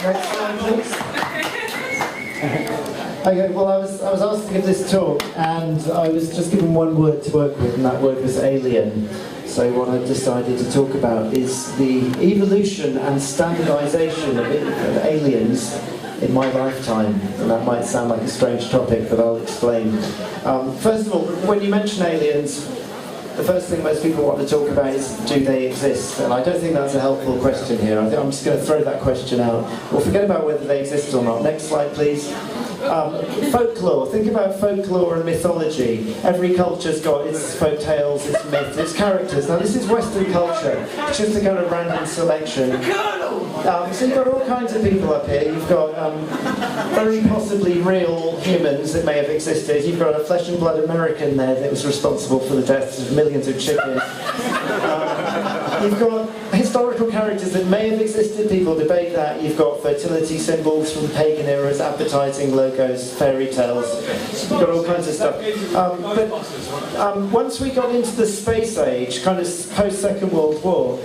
Next slide, please. Okay, well, I was asked to give this talk, and I was just given one word to work with, and that word was alien. So what I've decided to talk about is the evolution and standardization of aliens in my lifetime. And that might sound like a strange topic, but I'll explain. First of all, when you mention aliens, the first thing most people want to talk about is, do they exist? And I don't think that's a helpful question here. I think I'm just going to throw that question out. Well, forget about whether they exist or not. Next slide, please. Folklore. Think about folklore and mythology. Every culture's got its folk tales, its myths, its characters. Now this is Western culture. It's just a kind of random selection. So you've got all kinds of people up here. You've got very possibly real humans that may have existed. You've got a flesh and blood American there that was responsible for the deaths of millions of chickens. You've got historical characters that may have existed, people debate that. You've got fertility symbols from pagan eras, advertising logos, fairy tales. You've got all kinds of stuff. But once we got into the space age, kind of post-Second World War,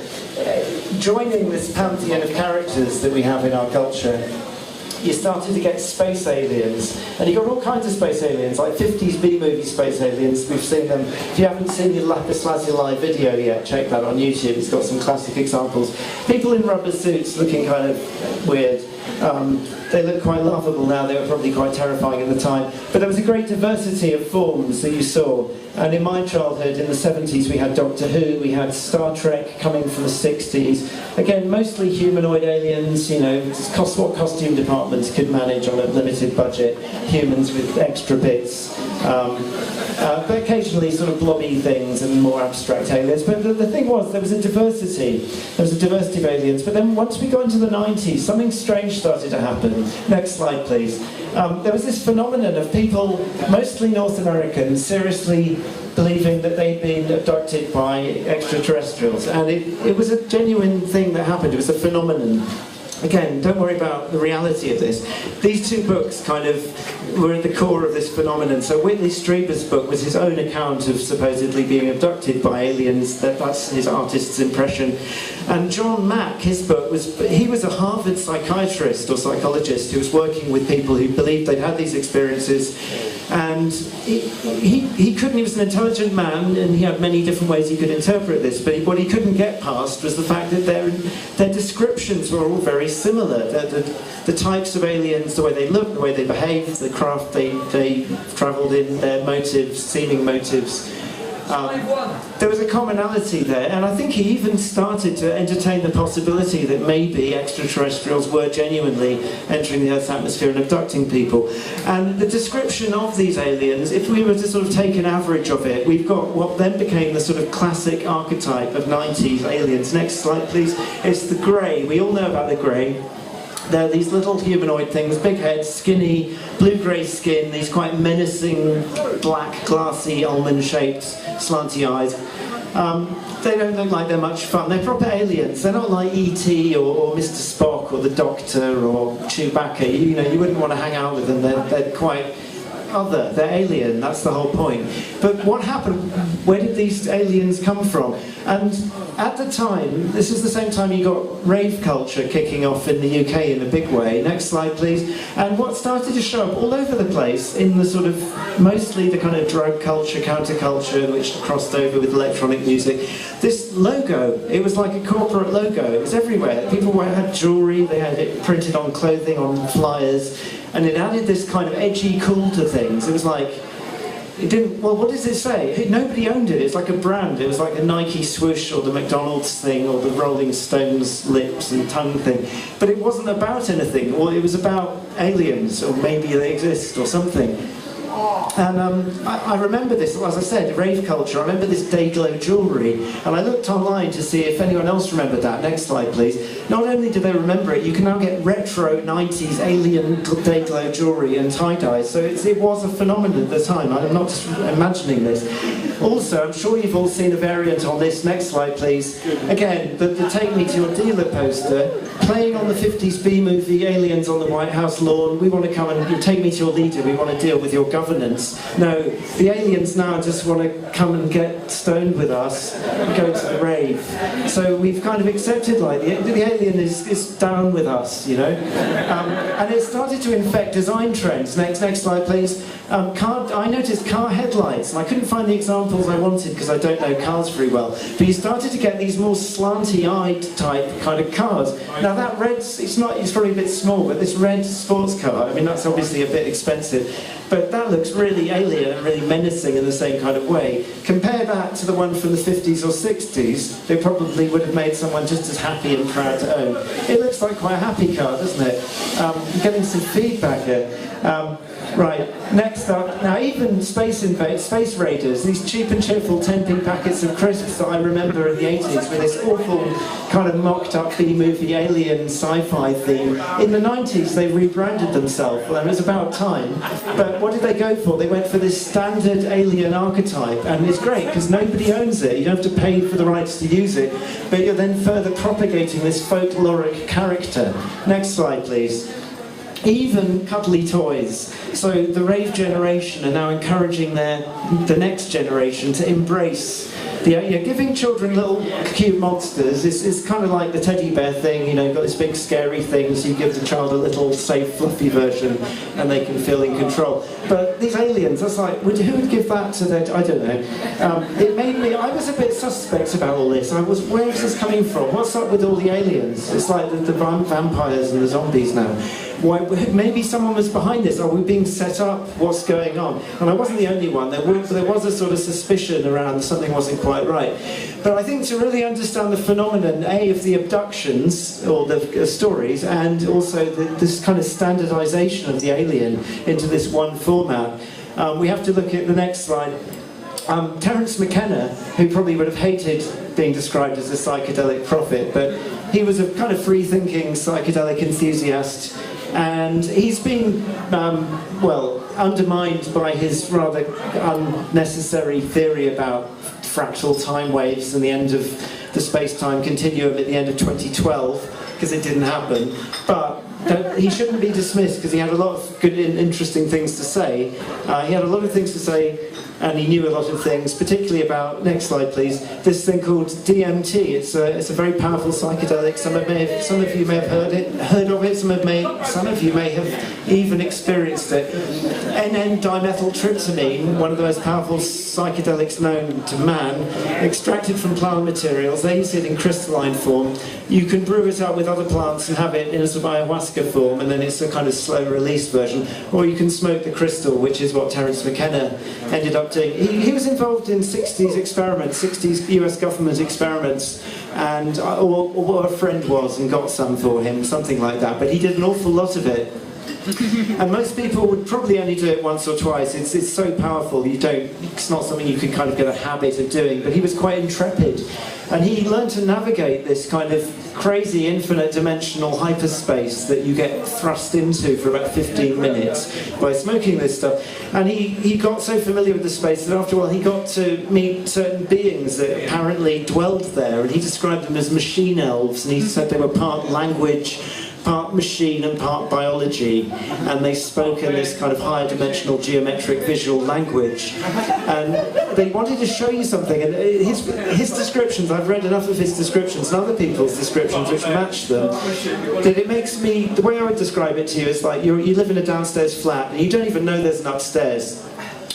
joining this pantheon of characters that we have in our culture, you started to get space aliens. And you got all kinds of space aliens, like 50s B-movie space aliens. We've seen them. If you haven't seen the Lapis Lazuli video yet, check that on YouTube. It's got some classic examples. People in rubber suits looking kind of weird. They look quite laughable now. They were probably quite terrifying at the time. But there was a great diversity of forms that you saw. And in my childhood, in the 70s, we had Doctor Who, we had Star Trek coming from the 60s. Again, mostly humanoid aliens, you know, what costume departments could manage on a limited budget. Humans with extra bits. But occasionally sort of blobby things and more abstract aliens. But the thing was, there was a diversity. There was a diversity of aliens. But then once we got into the 90s, something strange started to happen. Next slide, please. There was this phenomenon of people, mostly North Americans, seriously believing that they'd been abducted by extraterrestrials. And it was a genuine thing that happened. It was a phenomenon. Again, don't worry about the reality of this. These two books kind of were at the core of this phenomenon. So Whitley Strieber's book was his own account of supposedly being abducted by aliens. That's his artist's impression. And John Mack, his book, he was a Harvard psychiatrist or psychologist who was working with people who believed they'd had these experiences. And he was an intelligent man, and he had many different ways he could interpret this, but what he couldn't get past was the fact that their descriptions were all very similar. The types of aliens, the way they looked, the way they behaved, the craft they travelled in, their motives, seeming motives. There was a commonality there, and I think he even started to entertain the possibility that maybe extraterrestrials were genuinely entering the Earth's atmosphere and abducting people. And the description of these aliens, if we were to sort of take an average of it, we've got what then became the sort of classic archetype of 90s aliens. Next slide, please. It's the grey. We all know about the grey. They're these little humanoid things, big heads, skinny, blue-grey skin, these quite menacing, black, glassy, almond-shaped, slanty eyes. They don't look like they're much fun. They're proper aliens. They're not like E.T. or Mr. Spock or the Doctor or Chewbacca. You know, you wouldn't want to hang out with them. They're quite other. They're alien. That's the whole point. But what happened? Where did these aliens come from? And at the time, this is the same time you got rave culture kicking off in the UK in a big way. Next slide, please. And what started to show up all over the place in the sort of, mostly the kind of drug culture, counterculture, which crossed over with electronic music, this logo, it was like a corporate logo. It was everywhere. People had jewellery, they had it printed on clothing, on flyers, and it added this kind of edgy cool to things. It was like, it didn't, well, what does it say? Nobody owned it. It's like a brand. It was like a Nike swoosh or the McDonald's thing or the Rolling Stones lips and tongue thing. But it wasn't about anything. Or it was about aliens, or maybe they exist or something. And I remember this, as I said, rave culture. I remember this day-glow jewellery, and I looked online to see if anyone else remembered that. Next slide, please. Not only do they remember it, you can now get retro 90s alien day-glow jewellery and tie-dyes, so it was a phenomenon at the time. I'm not just imagining this. Also, I'm sure you've all seen a variant on this. Next slide, please. Again, the Take Me to Your Dealer poster, playing on the 50s B-movie, aliens on the White House lawn. We want to come and take me to your leader. We want to deal with your government. governance. No, the aliens now just want to come and get stoned with us and go to the rave. So we've kind of accepted, like, the alien is down with us, you know. And it started to infect design trends. Next slide, please. I noticed car headlights, and I couldn't find the examples I wanted because I don't know cars very well. But you started to get these more slanty-eyed type kind of cars. Now that red, it's probably a bit small, but this red sports car, I mean, that's obviously a bit expensive, but that looks really alien and really menacing in the same kind of way. Compare that to the one from the 50s or 60s, they probably would have made someone just as happy and proud to own. It looks like quite a happy car, doesn't it? I'm getting some feedback here. Right, next up, now even Space Raiders, these cheap and cheerful 10p packets of crisps that I remember in the 80s with this awful kind of mocked up B-movie alien sci-fi theme. In the 90s they rebranded themselves, well, it was about time, but what did they go for? They went for this standard alien archetype, and it's great because nobody owns it, you don't have to pay for the rights to use it, but you're then further propagating this folkloric character. Next slide, please. Even cuddly toys. So the rave generation are now encouraging the next generation to embrace giving children little cute monsters is kind of like the teddy bear thing, you know, you've got this big scary thing, so you give the child a little safe fluffy version and they can feel in control. But these aliens, that's like, who would give that to their, I don't know. It made me, I was a bit suspect about all this. Where is this coming from? What's up with all the aliens? It's like the vampires and the zombies now. Why, maybe someone was behind this. Are we being set up? What's going on? And I wasn't the only one. There was a sort of suspicion around something wasn't quite right. But I think to really understand the phenomenon, of the abductions, or the stories, and also this kind of standardization of the alien into this one format, we have to look at the next slide. Terence McKenna, who probably would have hated being described as a psychedelic prophet, but he was a kind of free-thinking psychedelic enthusiast, and he's been, undermined by his rather unnecessary theory about fractal time waves and the end of the space-time continuum at the end of 2012, because it didn't happen. But he shouldn't be dismissed, because he had a lot of good and interesting things to say. He had a lot of things to say, and he knew a lot of things, particularly about, next slide please, this thing called DMT. It's a very powerful psychedelic. Some of you may have heard of it, some of you may have even experienced it. N,N-dimethyltryptamine, one of the most powerful psychedelics known to man, extracted from plant materials. They use it in crystalline form. You can brew it up with other plants and have it in a sort of ayahuasca form, and then it's a kind of slow release version. Or you can smoke the crystal, which is what Terence McKenna ended up doing. He was involved in 60s experiments, 60s US government experiments, and or a friend was and got some for him, something like that. But he did an awful lot of it. And most people would probably only do it once or twice. It's so powerful, it's not something you can kind of get a habit of doing. But he was quite intrepid, and he learned to navigate this kind of crazy infinite dimensional hyperspace that you get thrust into for about 15 minutes by smoking this stuff. And he got so familiar with the space that after a while he got to meet certain beings that apparently dwelled there, and he described them as machine elves, and he said they were part language, part machine and part biology, and they spoke in this kind of higher dimensional geometric visual language, and they wanted to show you something. And his descriptions, I've read enough of his descriptions and other people's descriptions which match them, that it makes me, the way I would describe it to you is like you live in a downstairs flat and you don't even know there's an upstairs.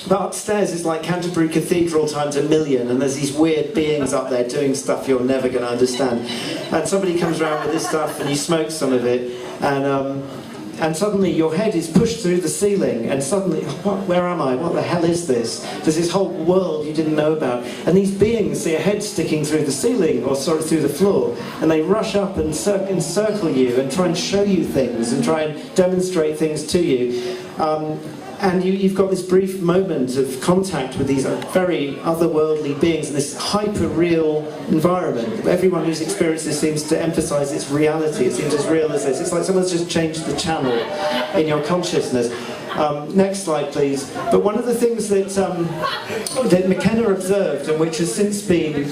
But upstairs is like Canterbury Cathedral times 1,000,000, and there's these weird beings up there doing stuff you're never going to understand. And somebody comes around with this stuff and you smoke some of it, and suddenly your head is pushed through the ceiling, and suddenly, where am I? What the hell is this? There's this whole world you didn't know about. And these beings see a head sticking through the ceiling, or sort of through the floor, and they rush up and encircle you and try and show you things and try and demonstrate things to you. And you've got this brief moment of contact with these very otherworldly beings in this hyper-real environment. Everyone who's experienced this seems to emphasize its reality. It seems as real as this. It's like someone's just changed the channel in your consciousness. Next slide, please. But one of the things that McKenna observed, and which has since been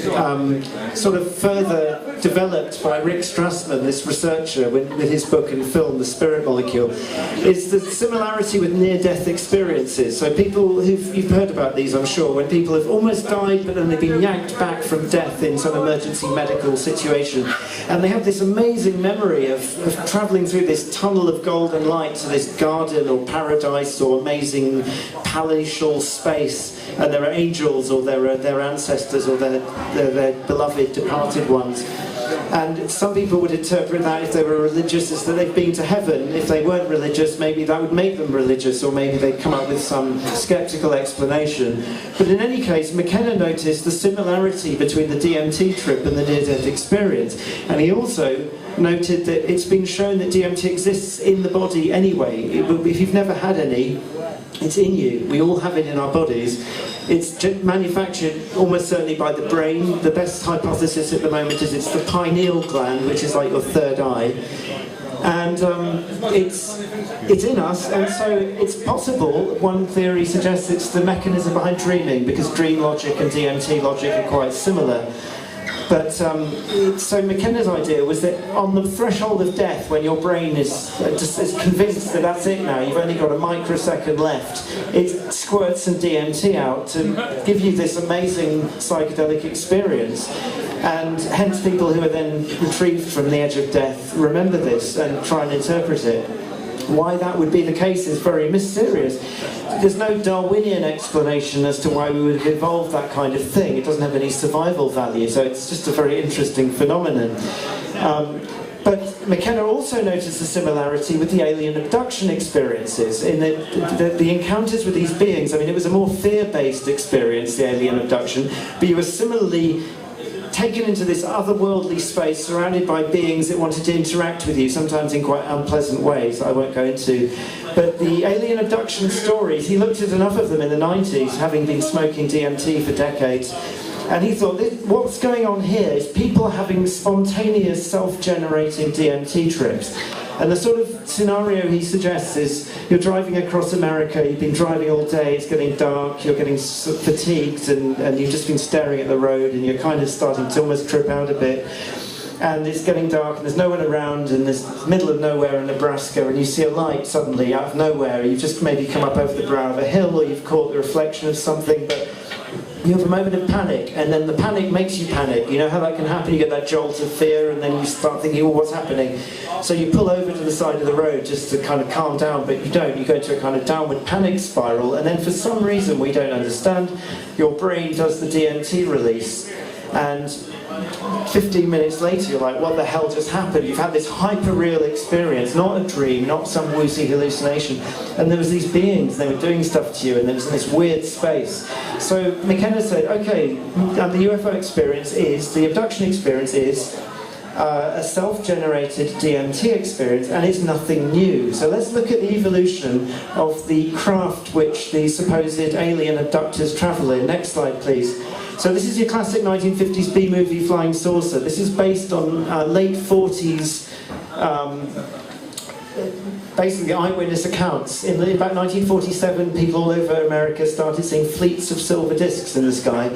sort of further developed by Rick Strassman, this researcher, with his book and film, The Spirit Molecule, is the similarity with near-death experiences. So people you've heard about these, I'm sure, when people have almost died, but then they've been yanked back from death in some emergency medical situation, and they have this amazing memory of travelling through this tunnel of golden light to this garden or paradise or amazing palatial space, and there are angels or there are their ancestors or their beloved departed ones. And some people would interpret that, if they were religious, as that they've been to heaven. If they weren't religious, maybe that would make them religious, or maybe they'd come up with some sceptical explanation. But in any case, McKenna noticed the similarity between the DMT trip and the near-death experience. And he also noted that it's been shown that DMT exists in the body anyway. If you've never had any, it's in you. We all have it in our bodies. It's manufactured almost certainly by the brain. The best hypothesis at the moment is it's the pineal gland, which is like your third eye. And it's in us, and so it's possible. One theory suggests it's the mechanism behind dreaming, because dream logic and DMT logic are quite similar. But so McKenna's idea was that on the threshold of death, when your brain is convinced that that's it now, you've only got a microsecond left, it squirts some DMT out to give you this amazing psychedelic experience. And hence people who are then retrieved from the edge of death remember this and try and interpret it. Why that would be the case is very mysterious. There's no Darwinian explanation as to why we would have evolved that kind of thing. It doesn't have any survival value, so it's just a very interesting phenomenon. But McKenna also noticed the similarity with the alien abduction experiences, in that the encounters with these beings, I mean, it was a more fear-based experience, the alien abduction, but you were similarly taken into this otherworldly space surrounded by beings that wanted to interact with you, sometimes in quite unpleasant ways I won't go into. But the alien abduction stories, he looked at enough of them in the 90s, having been smoking DMT for decades, and he thought, what's going on here is people having spontaneous self-generating DMT trips. And the sort of scenario he suggests is, you're driving across America, you've been driving all day, it's getting dark, you're getting fatigued, and you've just been staring at the road, and you're kind of starting to almost trip out a bit. And it's getting dark, and there's no one around, and there's middle of nowhere in Nebraska, and you see a light suddenly out of nowhere. You've just maybe come up over the brow of a hill, or you've caught the reflection of something, but you have a moment of panic, and then the panic makes you panic. You know how that can happen? You get that jolt of fear, and then you start thinking, well, what's happening? So you pull over to the side of the road just to kind of calm down, but you don't. You go into a kind of downward panic spiral, and then for some reason we don't understand, your brain does the DMT release, and 15 minutes later you're like, what the hell just happened? You've had this hyper-real experience, not a dream, not some woozy hallucination, and there was these beings, they were doing stuff to you, and there was this weird space. So McKenna said, okay, the UFO experience is, the abduction experience is a self-generated DMT experience, and it's nothing new. So let's look at the evolution of the craft which the supposed alien abductors travel in. Next slide, please. So this is your classic 1950s B-movie flying saucer. This is based on late 40s, basically eyewitness accounts. In about 1947, people all over America started seeing fleets of silver discs in the sky,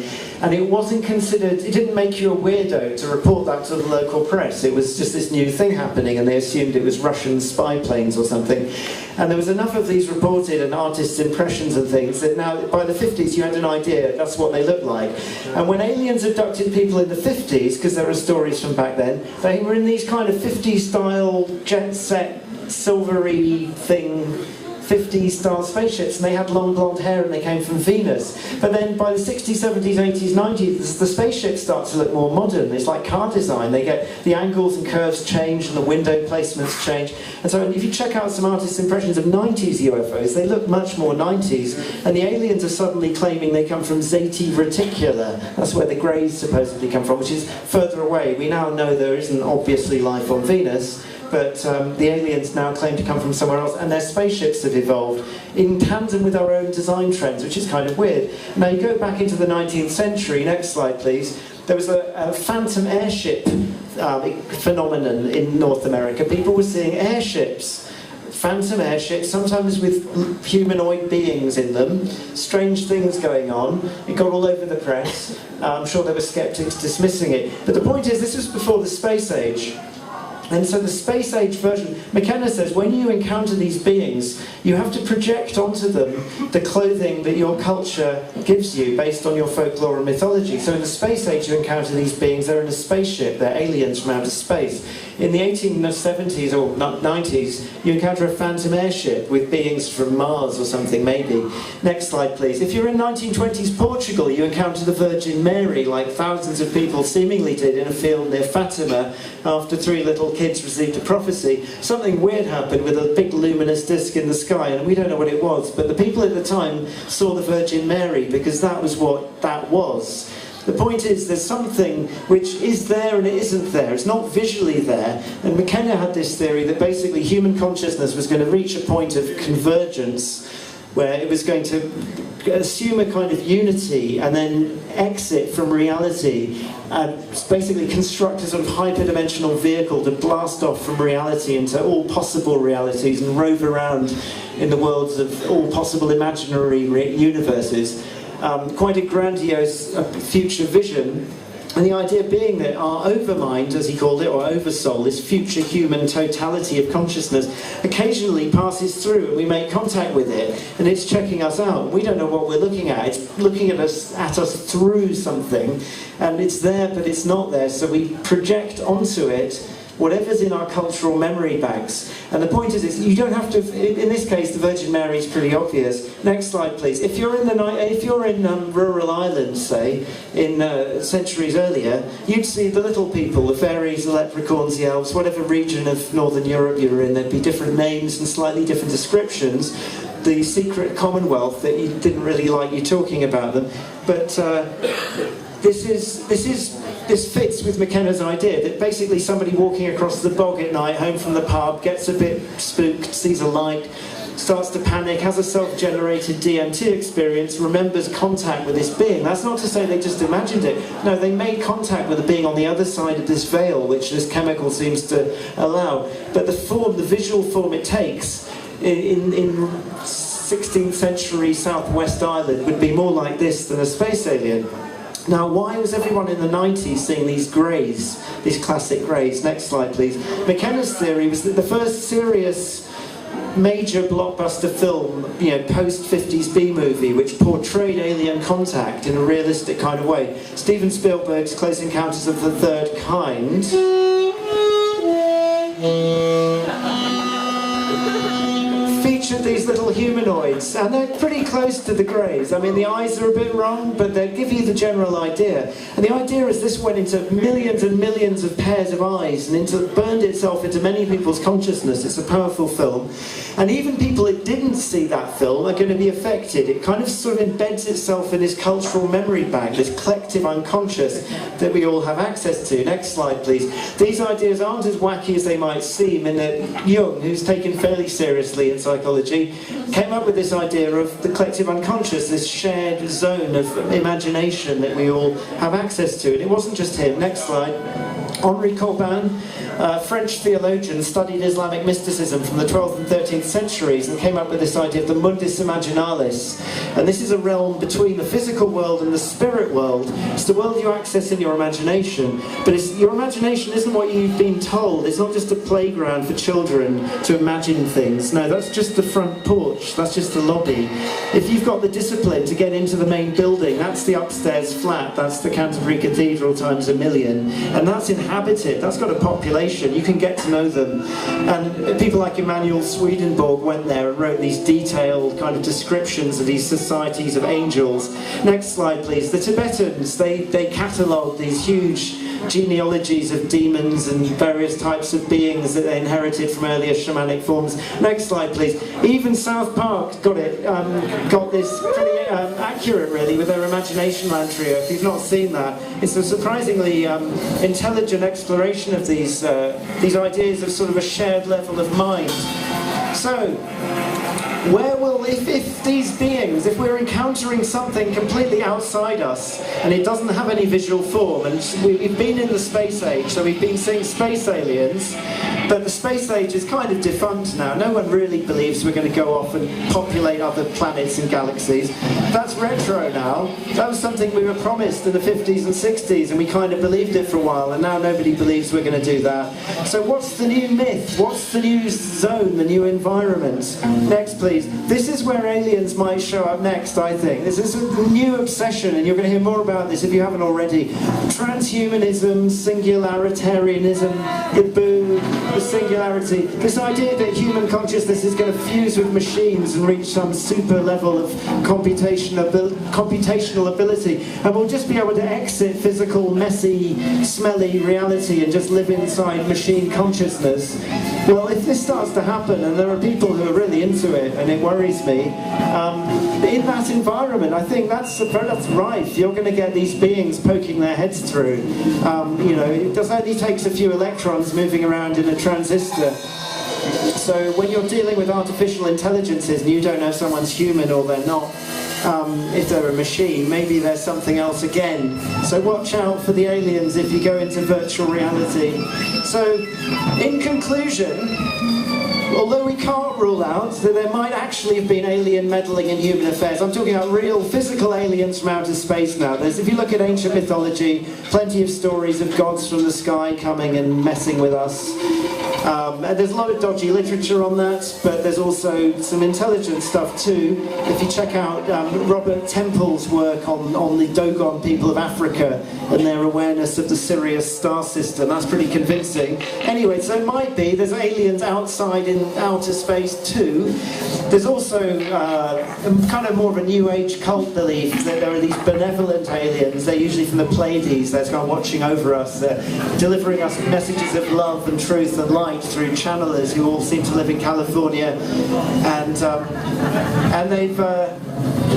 and it wasn't considered, it didn't make you a weirdo to report that to the local press. It was just this new thing happening, and they assumed it was Russian spy planes or something. And there was enough of these reported, and artists' impressions and things, that now by the 50s you had an idea that's what they looked like. And when aliens abducted people in the 50s, because there are stories from back then, they were in these kind of 50s style jet set silvery thing, 50s style spaceships, and they had long blonde hair and they came from Venus. But then by the 60s, 70s, 80s, 90s, the spaceships start to look more modern. It's like car design. They get the angles and curves change and the window placements change. And so if you check out some artists' impressions of 90s UFOs, they look much more 90s. And the aliens are suddenly claiming they come from Zeta Reticula. That's where the greys supposedly come from, which is further away. We now know there isn't obviously life on Venus, but the aliens now claim to come from somewhere else, and their spaceships have evolved in tandem with our own design trends, which is kind of weird. Now you go back into the 19th century, next slide please, there was a phantom airship phenomenon in North America. People were seeing airships phantom airships, sometimes with humanoid beings in them, strange things going on. It got all over the press. I'm sure there were skeptics dismissing it. But the point is, this was before the space age. And so the space age version, McKenna says, when you encounter these beings, you have to project onto them the clothing that your culture gives you based on your folklore and mythology. So in the space age, you encounter these beings, they're in a spaceship, they're aliens from outer space. In the 1870s or 90s, you encounter a phantom airship with beings from Mars or something, maybe. Next slide, please. If you're in 1920s Portugal, you encounter the Virgin Mary, like thousands of people seemingly did in a field near Fatima after 3 little kids received a prophecy. Something weird happened with a big luminous disc in the sky, and we don't know what it was, but the people at the time saw the Virgin Mary because that was what that was. The point is, there's something which is there and it isn't there. It's not visually there. And McKenna had this theory that basically human consciousness was going to reach a point of convergence where it was going to assume a kind of unity and then exit from reality and basically construct a sort of hyperdimensional vehicle to blast off from reality into all possible realities and rove around in the worlds of all possible imaginary universes. Quite a grandiose future vision, and the idea being that our overmind, as he called it, or oversoul, this future human totality of consciousness, occasionally passes through and we make contact with it, and it's checking us out. We don't know what we're looking at. It's looking at us through something, and it's there but it's not there, so we project onto it whatever's in our cultural memory banks. And the point is you don't have to, in this case the Virgin Mary is pretty obvious. Next slide please. If you're in rural Ireland, say, in centuries earlier, you'd see the little people, the fairies, the leprechauns, the elves, whatever region of Northern Europe you were in, there'd be different names and slightly different descriptions. The secret commonwealth that you didn't really like you talking about them. But this fits with McKenna's idea that basically somebody walking across the bog at night, home from the pub, gets a bit spooked, sees a light, starts to panic, has a self-generated DMT experience, remembers contact with this being. That's not to say they just imagined it. No, they made contact with a being on the other side of this veil, which this chemical seems to allow. But the form, the visual form it takes in 16th century southwest Ireland would be more like this than a space alien. Now, why was everyone in the 90s seeing these greys, these classic greys? Next slide, please. McKenna's theory was that the first serious major blockbuster film, post-50s B-movie, which portrayed alien contact in a realistic kind of way, Steven Spielberg's Close Encounters of the Third Kind, featured these little humanoids, and they're pretty close to the greys. I mean, the eyes are a bit wrong, but they give you the general idea. And the idea is this went into millions and millions of pairs of eyes and burned itself into many people's consciousness. It's a powerful film. And even people that didn't see that film are going to be affected. It kind of sort of embeds itself in this cultural memory bank, this collective unconscious that we all have access to. Next slide, please. These ideas aren't as wacky as they might seem, in that Jung, who's taken fairly seriously in psychology, came up with this idea of the collective unconscious, this shared zone of imagination that we all have access to. And it wasn't just him. Next slide. Henri Corbin, French theologian, studied Islamic mysticism from the 12th and 13th centuries and came up with this idea of the mundus imaginalis. And this is a realm between the physical world and the spirit world. It's the world you access in your imagination. But your imagination isn't what you've been told. It's not just a playground for children to imagine things. No, that's just the front porch. That's just the lobby. If you've got the discipline to get into the main building, that's the upstairs flat. That's the Canterbury Cathedral times a million. And that's inhabited. That's got a population. You can get to know them. And people like Emanuel Swedenborg went there and wrote these detailed kind of descriptions of these societies of angels. Next slide, please. The Tibetans, they catalogued these huge genealogies of demons and various types of beings that they inherited from earlier shamanic forms. Next slide, please. Even South Park got this pretty accurate, really, with their Imagination Land trio. If you've not seen that, it's a surprisingly intelligent exploration of these ideas of sort of a shared level of mind. So, where will, if these beings, if we're encountering something completely outside us, and it doesn't have any visual form, and we've been in the space age, so we've been seeing space aliens, But the space age is kind of defunct now. No one really believes we're going to go off and populate other planets and galaxies. That's retro now. That was something we were promised in the 50s and 60s, and we kind of believed it for a while, and now nobody believes we're going to do that. So what's the new myth? What's the new zone, the new environment? Next, please. This is where aliens might show up next, I think. This is a new obsession, and you're going to hear more about this if you haven't already. Transhumanism, singularitarianism, the boo, the singularity. This idea that human consciousness is going to fuse with machines and reach some super level of computational ability, and we'll just be able to exit physical, messy, smelly reality and just live inside machine consciousness. Well, if this starts to happen, and there are people who are really into it, and it worries me, in that environment, I think that's rife. You're going to get these beings poking their heads through. You know, it only takes a few electrons moving around in a transistor. So when you're dealing with artificial intelligences and you don't know if someone's human or they're not, if they're a machine, maybe there's something else again. So watch out for the aliens if you go into virtual reality. So, in conclusion, although we can't rule out that there might actually have been alien meddling in human affairs, I'm talking about real physical aliens from outer space now. If you look at ancient mythology, plenty of stories of gods from the sky coming and messing with us. And there's a lot of dodgy literature on that, but there's also some intelligent stuff too. If you check out Robert Temple's work on the Dogon people of Africa and their awareness of the Sirius star system, that's pretty convincing. Anyway, so it might be there's aliens outside in outer space too. There's also kind of more of a New Age cult belief that there are these benevolent aliens. They're usually from the Pleiades. They're kind of watching over us. They're delivering us messages of love and truth and light through channelers who all seem to live in California, and they've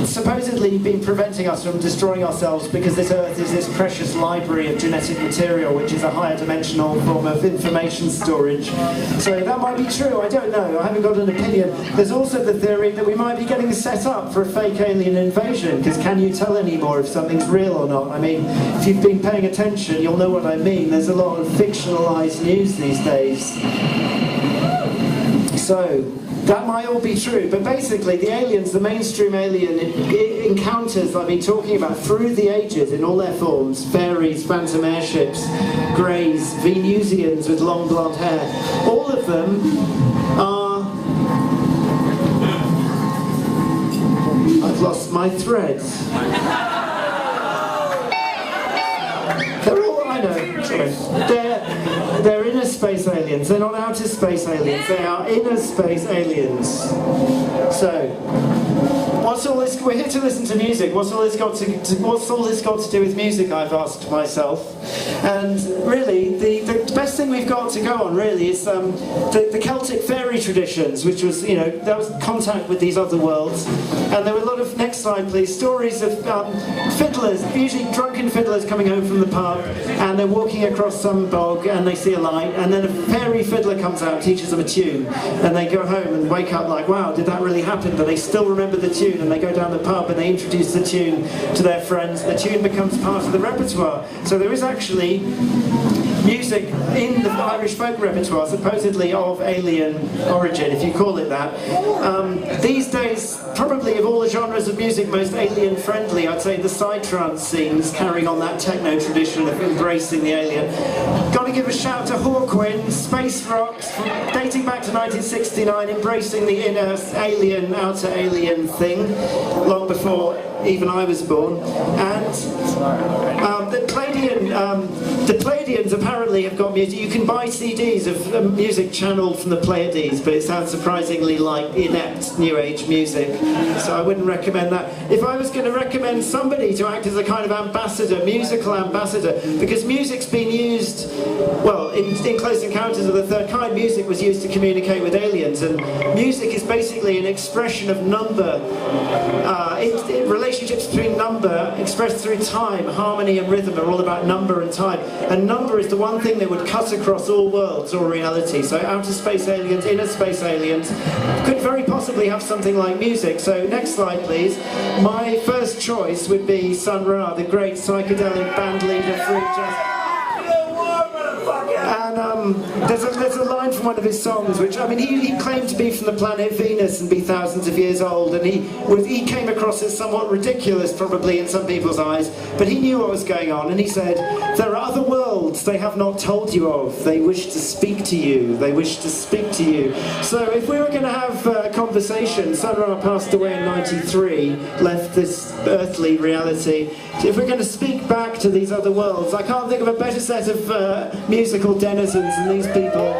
supposedly been preventing us from destroying ourselves because this Earth is this precious library of genetic material, which is a higher dimensional form of information storage. So that might be true, I don't know, I haven't got an opinion. There's also the theory that we might be getting set up for a fake alien invasion, because can you tell anymore if something's real or not? I mean, if you've been paying attention, you'll know what I mean. There's a lot of fictionalized news these days. So, that might all be true, but basically the aliens, the mainstream alien encounters I've been talking about through the ages in all their forms, fairies, phantom airships, greys, Venusians with long blonde hair, all of them are... I've lost my thread. They're all, I know, sorry. They're inner space aliens. They're not outer space aliens. They are inner space aliens. So, what's all this? We're here to listen to music. What's all this got to do with music? I've asked myself. And really, the best thing we've got to go on really is the Celtic fairy traditions, which was, you know, that was contact with these other worlds. And there were a lot of, next slide please, stories of fiddlers, usually drunken fiddlers coming home from the pub, and they're walking across some bog and they see a light, and then a fairy fiddler comes out and teaches them a tune, and they go home and wake up like, wow, did that really happen? But they still remember the tune, and they go down the pub and they introduce the tune to their friends. The tune becomes part of the repertoire. So there is actually music in the Irish folk repertoire, supposedly of alien origin, if you call it that. These days, probably of all the genres of music, most alien-friendly, I'd say the psytrance scene is carrying on that techno tradition of embracing the alien. Got to give a shout to Hawkwind, space rocks, dating back to 1969, embracing the inner alien, outer alien thing, long before even I was born. And the Pleiadians apparently have got music. You can buy CDs of music channeled from the Pleiades, but it sounds surprisingly like inept New Age music, so I wouldn't recommend that. If I was going to recommend somebody to act as a kind of ambassador, musical ambassador, because music's been used, well, in Close Encounters of the Third Kind, music was used to communicate with aliens, and music is basically an expression of number, relationships between number expressed through time. Harmony and rhythm are all about number and time, and number is the one thing that would cut across all worlds or reality. So outer space aliens, inner space aliens could very possibly have something like music. So next slide please. My first choice would be Sun Ra, the great psychedelic band leader, free jazz. And there's a line from one of his songs, which, I mean, he claimed to be from the planet Venus and be thousands of years old, and he came across as somewhat ridiculous, probably, in some people's eyes, but he knew what was going on, and he said, "There are other worlds they have not told you of. They wish to speak to you. They wish to speak to you." So if we were going to have a conversation, Sun Ra passed away in 93, left this earthly reality. If we're going to speak back to these other worlds, I can't think of a better set of musical denizens than these people.